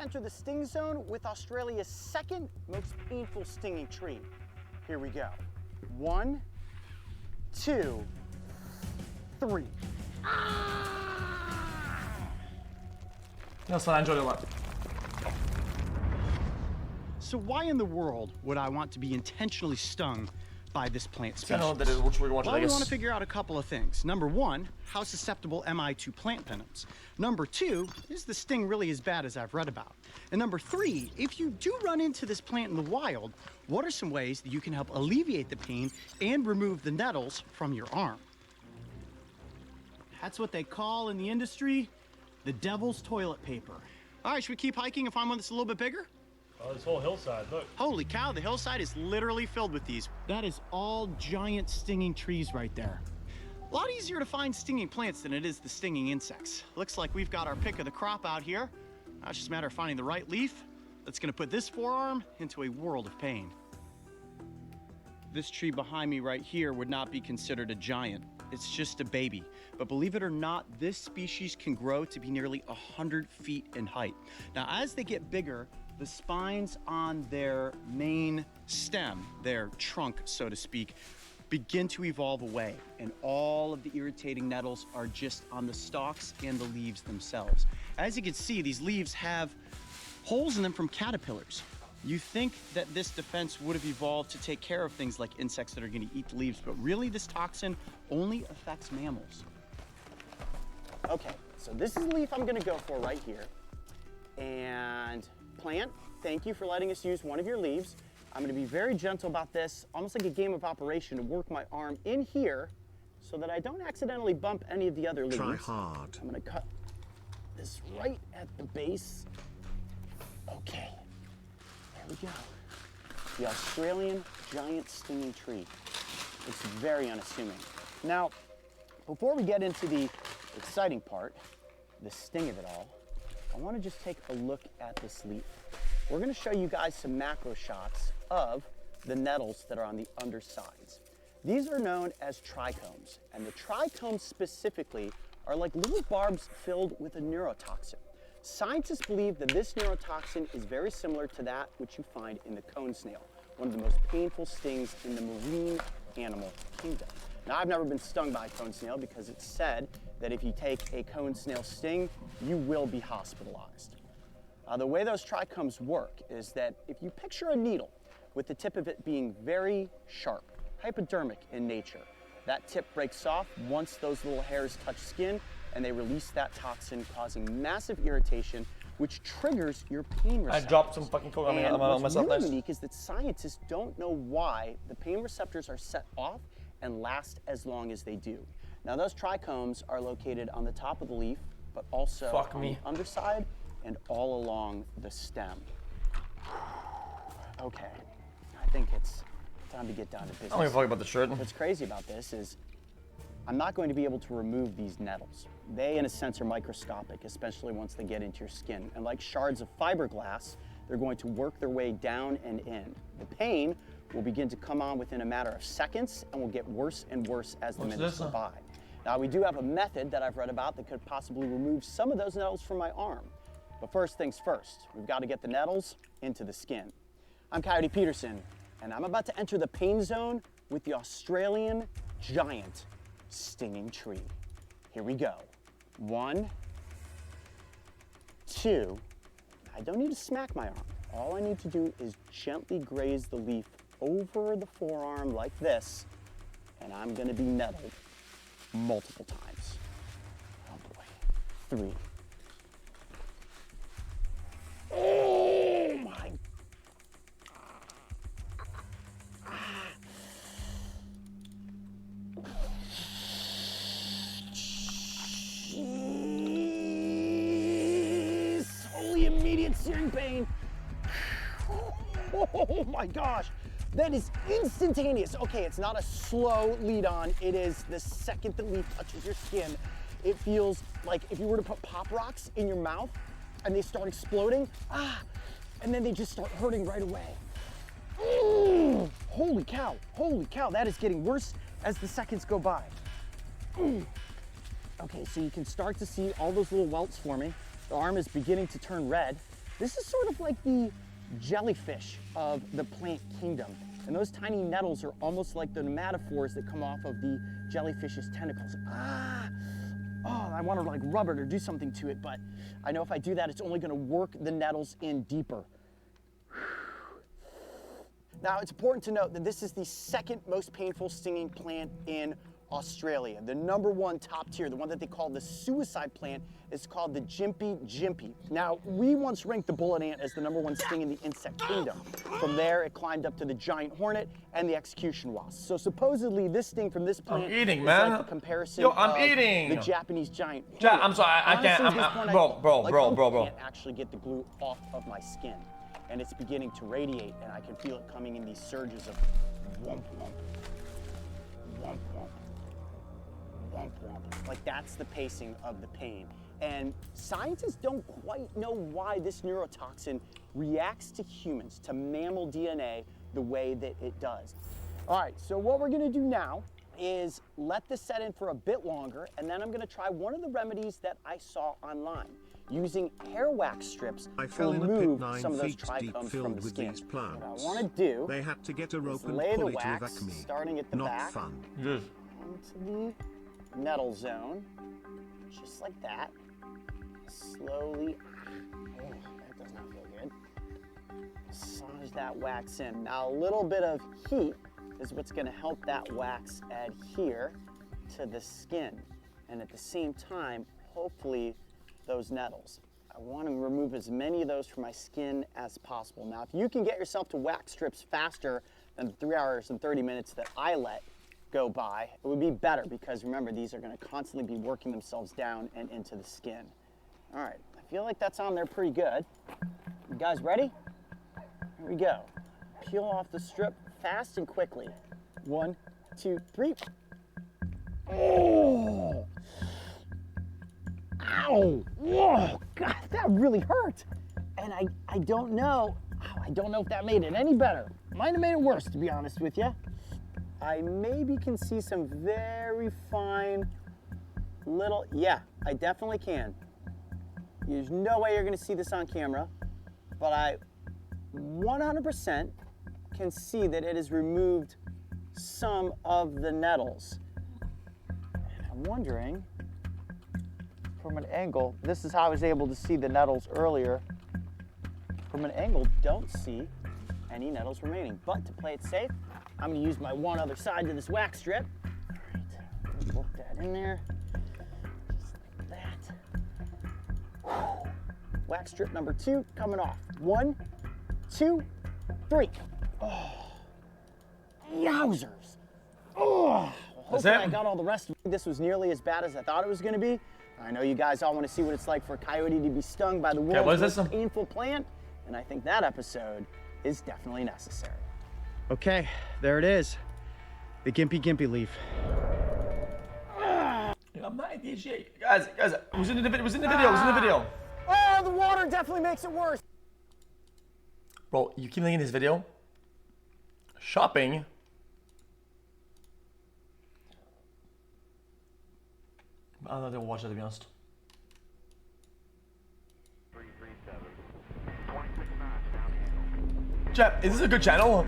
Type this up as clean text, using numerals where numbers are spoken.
enter the sting zone with Australia's second most painful stinging tree. Here we go. 1, 2, 3. Jag sa enjoy a lot. So why in the world would I want to be intentionally stung by this plant species? Well, we want to figure out a couple of things. Number one, how susceptible am I to plant venoms? Number two, is the sting really as bad as I've read about? And number three, if you do run into this plant in the wild, what are some ways that you can help alleviate the pain and remove the nettles from your arm? That's what they call in the industry the devil's toilet paper. All right, should we keep hiking and find one that's a little bit bigger? Oh, this whole hillside, look. Holy cow, the hillside is literally filled with these. That is all giant stinging trees right there. A lot easier to find stinging plants than it is the stinging insects. Looks like we've got our pick of the crop out here. Now it's just a matter of finding the right leaf that's gonna put this forearm into a world of pain. This tree behind me right here would not be considered a giant. It's just a baby. But believe it or not, this species can grow to be nearly 100 feet in height. Now, as they get bigger, the spines on their main stem, their trunk, so to speak, begin to evolve away, and all of the irritating nettles are just on the stalks and the leaves themselves. As you can see, these leaves have holes in them from caterpillars. You think that this defense would have evolved to take care of things like insects that are going to eat the leaves, but really this toxin only affects mammals. Okay, so this is the leaf I'm going to go for right here. And plant, thank you for letting us use one of your leaves. I'm going to be very gentle about this, almost like a game of operation, to work my arm in here so that I don't accidentally bump any of the other leaves. Try hard. I'm going to cut this right at the base. Okay, there we go. The Australian giant stinging tree. It's very unassuming. Now, before we get into the exciting part, the sting of it all, I want to just take a look at this leaf. We're going to show you guys some macro shots of the nettles that are on the undersides. These are known as trichomes, and the trichomes specifically are like little barbs filled with a neurotoxin. Scientists believe that this neurotoxin is very similar to that which you find in the cone snail, one of the most painful stings in the marine animal kingdom. Now, I've never been stung by a cone snail because it's said that if you take a cone snail sting, you will be hospitalized. The way those trichomes work is that if you picture a needle with the tip of it being very sharp, hypodermic in nature, that tip breaks off once those little hairs touch skin and they release that toxin, causing massive irritation, which triggers your pain receptors. I dropped some fucking coke on What's myself. really unique is that scientists don't know why the pain receptors are set off and last as long as they do. Now, those trichomes are located on the top of the leaf, but also on the underside and all along the stem. Okay, I think it's time to get down to business. I'm gonna talk about the shirt. What's crazy about this is I'm not going to be able to remove these nettles. They, in a sense, are microscopic, especially once they get into your skin. And like shards of fiberglass, they're going to work their way down and in. The pain will begin to come on within a matter of seconds and will get worse and worse as the minutes go by. Now, we do have a method that I've read about that could possibly remove some of those nettles from my arm. But first things first, we've got to get the nettles into the skin. I'm Coyote Peterson, and I'm about to enter the pain zone with the Australian giant stinging tree. Here we go. 1, 2. I don't need to smack my arm. All I need to do is gently graze the leaf over the forearm like this, and I'm gonna be nettled multiple times. Oh boy. 3. Oh my. Holy immediate searing pain. Oh my gosh. That is instantaneous. Okay, it's not a slow lead on. It is the second the leaf touches your skin. It feels like if you were to put Pop Rocks in your mouth and they start exploding, and then they just start hurting right away. Holy cow, that is getting worse as the seconds go by. Okay, so you can start to see all those little welts forming. The arm is beginning to turn red. This is sort of like the jellyfish of the plant kingdom. And those tiny nettles are almost like the nematophores that come off of the jellyfish's tentacles. Oh, I want to like rub it or do something to it, but I know if I do that, it's only going to work the nettles in deeper. Now, it's important to note that this is the second most painful stinging plant in Australia. The number one top tier, the one that they call the suicide plant, is called the Gympie gympie. Now, we once ranked the bullet ant as the number one sting in the insect kingdom. From there, it climbed up to the giant hornet and the execution wasp. So supposedly, this sting from this plant is like the comparison of the Japanese giant hornet. I'm sorry, I can't. Bro. I can't actually get the glue off of my skin, and it's beginning to radiate, and I can feel it coming in these surges of womp womp, womp womp. Like that's the pacing of the pain. And scientists don't quite know why this neurotoxin reacts to humans, to mammal DNA, the way that it does. All right, so what we're gonna do now is let this set in for a bit longer, and then I'm gonna try one of the remedies that I saw online, using hair wax strips to remove some of those trichomes from the skin. What I wanna do they had to get a rope is and lay the pull it wax, with acme. starting at the Not back, fun. Yes. onto the nettle zone, just like that. Slowly, oh, that does not feel good. Massage that wax in. Now a little bit of heat is what's gonna help that wax adhere to the skin. And at the same time, hopefully those nettles. I wanna remove as many of those from my skin as possible. Now, if you can get yourself to wax strips faster than the 3 hours and 30 minutes that I let go by, it would be better because remember, these are gonna constantly be working themselves down and into the skin. All right, I feel like that's on there pretty good. You guys ready? Here we go. Peel off the strip fast and quickly. 1, 2, 3. Oh! Ow! Whoa! God, that really hurt. And I don't know, I don't know if that made it any better. Might have made it worse, to be honest with you. I maybe can see some very fine little, yeah, I definitely can. There's no way you're gonna see this on camera, but I 100% can see that it has removed some of the nettles. And I'm wondering, from an angle, this is how I was able to see the nettles earlier. From an angle, don't see any nettles remaining. But to play it safe, I'm gonna use my one other side to this wax strip. All right, work that in there, just like that. Whew. Wax strip number 2 coming off. 1, 2, 3. Oh, yowzers. Oh, hopefully I got all the rest of it. This was nearly as bad as I thought it was gonna be. I know you guys all wanna see what it's like for a coyote to be stung by the world's most painful plant, and I think that episode is definitely necessary. Okay, there it is. The Gympie gympie leaf. I'm not ADHD. Guys, it was in the video. Oh, the water definitely makes it worse. Bro, you keep linking this video. Shopping. I don't know if they'll watch it, to be honest. 337. 26 knots down the hill. Jeff, is this a good channel?